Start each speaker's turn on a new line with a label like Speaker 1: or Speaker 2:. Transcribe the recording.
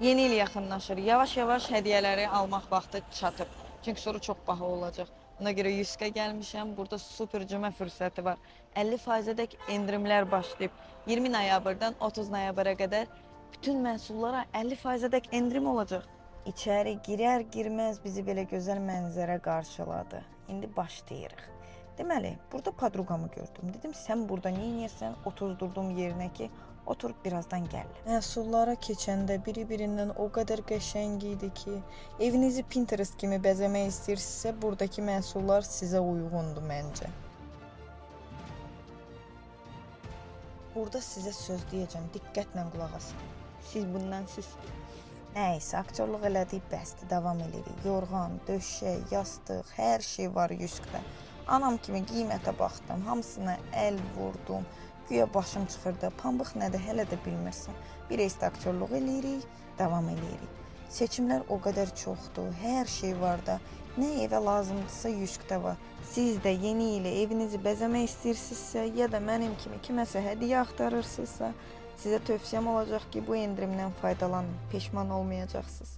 Speaker 1: Yeni il yaxınlaşır. Yavaş-yavaş hədiyyələri almaq vaxtı çatıb. Çünki sonra çox baha olacaq. Ona görə 100-ə gəlmişəm. Burada super cümə fürsəti var. 50%-dək endirimlər başlayıb. 20 noyabrdan 30 noyabra qədər bütün məhsullara 50%-dək endirim olacaq. İçəri girər-girməz bizi belə gözəl mənzərə qarşıladı. İndi başlayırıq. Deməli, burada podruqamı gördüm. Dedim, sən burada nə edirsən? Oturdurdum yerinə ki, oturub birazdan gəl. Məhsullara keçəndə biri-birindən o qədər qəşəng idi ki, evinizi Pinterest kimi bəzəmək istəyirsinizsə, buradakı məhsullar sizə uyğundur məncə. Burada sizə söz deyəcəm, diqqətlə qulaq asın. Siz bundan siz. Nəysə, aktyorluq elədik, bəsdir, davam edirik. Yorğan, döşək, yastıq, hər şey var 100-də. Anam kimi qiymətə baxdım, hamısına əl vurdum. Güya başım çıxırdı, pambıq nədir, hələ də bilmirsən. Bir reystä aktyorluq eləyirik, davam eləyirik. Seçimlər o qədər çoxdur, hər şey var da. Nə evə lazımdırsa 100-də var. Siz də yeni ilə evinizi bəzəmək istəyirsinizsə, ya da mənim kimi kiməsə hədiyyə axtarırsınızsa, sizə tövsiyəm olacaq ki, bu endirimdən faydalanın, peşman olmayacaqsınız.